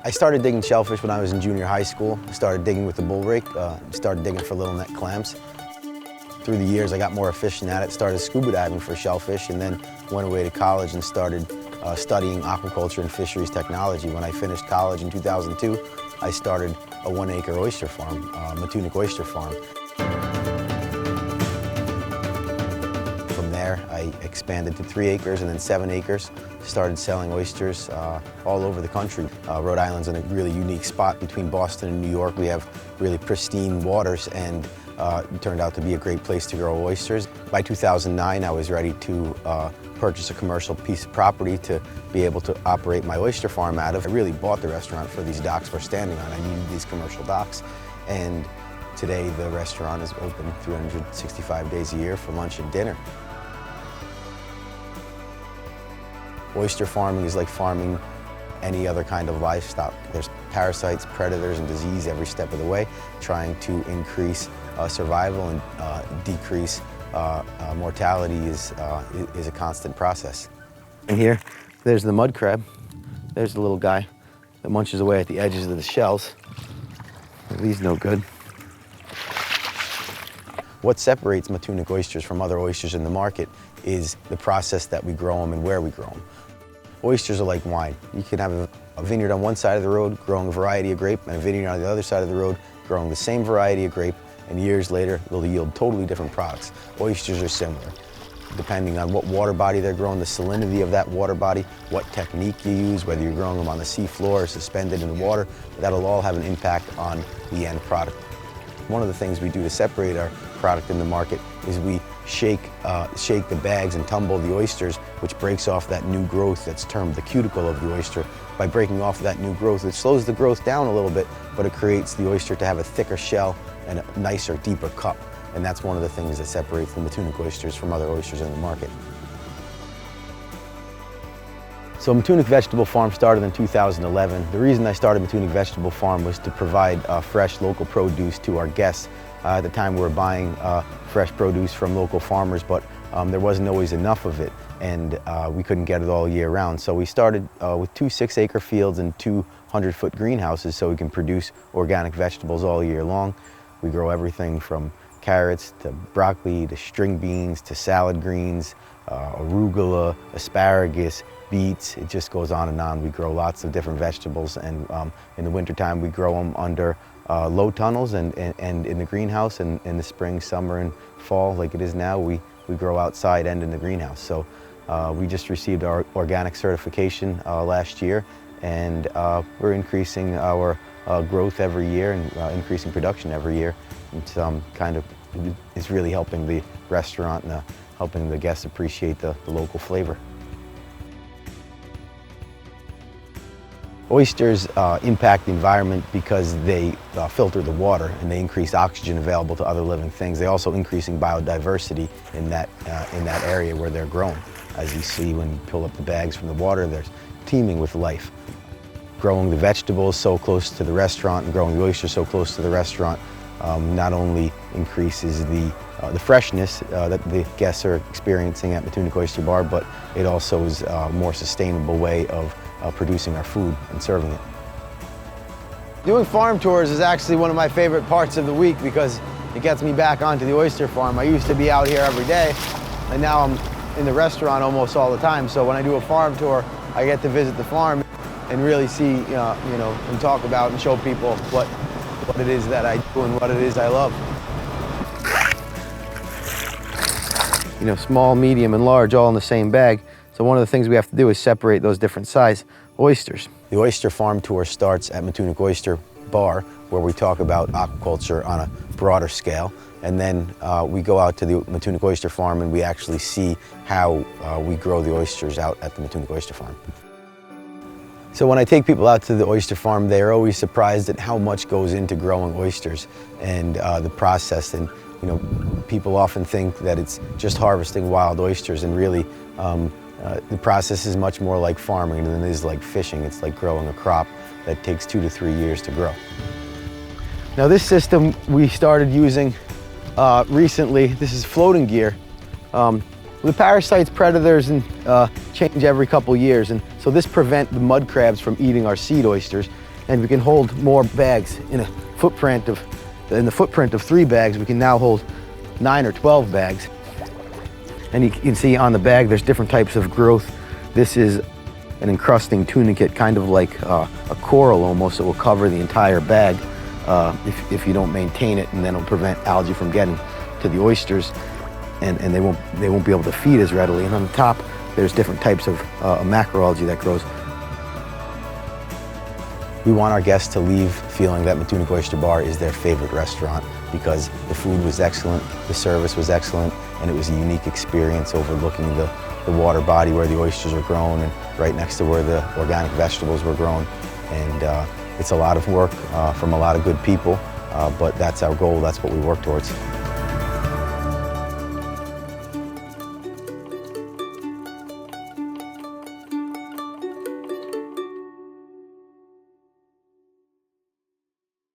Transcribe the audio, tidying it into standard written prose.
I started digging shellfish when I was in junior high school. I started digging with the bull rake, started digging for little net clams. Through the years, I got more efficient at it, started scuba diving for shellfish, and then went away to college and started studying aquaculture and fisheries technology. When I finished college in 2002, I started a 1-acre oyster farm, Matunuck Oyster Farm. From there, I expanded to 3 acres and then 7 acres. Started selling oysters all over the country. Rhode Island's in a really unique spot between Boston and New York. We have really pristine waters, and it turned out to be a great place to grow oysters. By 2009, I was ready to purchase a commercial piece of property to be able to operate my oyster farm out of. I really bought the restaurant for these docks we're standing on. I needed these commercial docks, and today the restaurant is open 365 days a year for lunch and dinner. Oyster farming is like farming any other kind of livestock. There's parasites, predators, and disease every step of the way, trying to increase survival and decrease mortality is a constant process. And here, there's the mud crab. There's the little guy that munches away at the edges of the shells. He's no good. What separates Matunuck oysters from other oysters in the market is the process that we grow them and where we grow them. Oysters are like wine. You can have a vineyard on one side of the road growing a variety of grape, and a vineyard on the other side of the road growing the same variety of grape, and years later they'll yield totally different products. Oysters are similar. Depending on what water body they're growing, the salinity of that water body, what technique you use, whether you're growing them on the sea floor or suspended in the water, that'll all have an impact on the end product. One of the things we do to separate our product in the market is we shake the bags and tumble the oysters, which breaks off that new growth that's termed the cuticle of the oyster. By breaking off that new growth, it slows the growth down a little bit, but it creates the oyster to have a thicker shell and a nicer, deeper cup. And that's one of the things that separates the Matunuck oysters from other oysters in the market. So Matunuck Vegetable Farm started in 2011. The reason I started Matunuck Vegetable Farm was to provide fresh local produce to our guests. At the time we were buying fresh produce from local farmers, but there wasn't always enough of it, and we couldn't get it all year round. So we started with 2 6-acre fields and 2 100-foot greenhouses so we can produce organic vegetables all year long. We grow everything from carrots to broccoli to string beans to salad greens, arugula, asparagus, beets. It just goes on and on. We grow lots of different vegetables, and in the wintertime we grow them under low tunnels and in the greenhouse, and in the spring, summer, and fall, like it is now, we grow outside and in the greenhouse. So we just received our organic certification last year, and we're increasing our growth every year and increasing production every year. It's it's really helping the restaurant and helping the guests appreciate the local flavor. Oysters impact the environment because they filter the water and they increase oxygen available to other living things. They also increasing biodiversity in that area where they're grown. As you see when you pull up the bags from the water, they're teeming with life. Growing the vegetables so close to the restaurant and growing the oysters so close to the restaurant not only increases the freshness that the guests are experiencing at Matunuck Oyster Bar, but it also is a more sustainable way of producing our food and serving it. Doing farm tours is actually one of my favorite parts of the week because it gets me back onto the oyster farm. I used to be out here every day, and now I'm in the restaurant almost all the time. So when I do a farm tour, I get to visit the farm and really see, and talk about and show people what it is that I do and what it is I love. Small, medium, and large all in the same bag. So one of the things we have to do is separate those different size oysters. The oyster farm tour starts at Matunuck Oyster Bar, where we talk about aquaculture on a broader scale. And then we go out to the Matunuck Oyster Farm and we actually see how we grow the oysters out at the Matunuck Oyster Farm. So when I take people out to the oyster farm, they're always surprised at how much goes into growing oysters and the process. And people often think that it's just harvesting wild oysters, and really the process is much more like farming than it is like fishing. It's like growing a crop that takes 2 to 3 years to grow. Now this system we started using recently. This is floating gear. The parasites, predators, and change every couple years, and so this prevents the mud crabs from eating our seed oysters. and we can hold more bags in the footprint of 3 bags. We can now hold 9 or 12 bags. And you can see on the bag there's different types of growth. This is an encrusting tunicate, kind of like a coral almost. It will cover the entire bag if you don't maintain it, and then it'll prevent algae from getting to the oysters, and they won't be able to feed as readily. And on the top there's different types of macroalgae that grows. We want our guests to leave feeling that Matunuck Oyster Bar is their favorite restaurant, because the food was excellent, the service was excellent, and it was a unique experience overlooking the water body where the oysters were grown and right next to where the organic vegetables were grown. And it's a lot of work from a lot of good people, but that's our goal, that's what we work towards.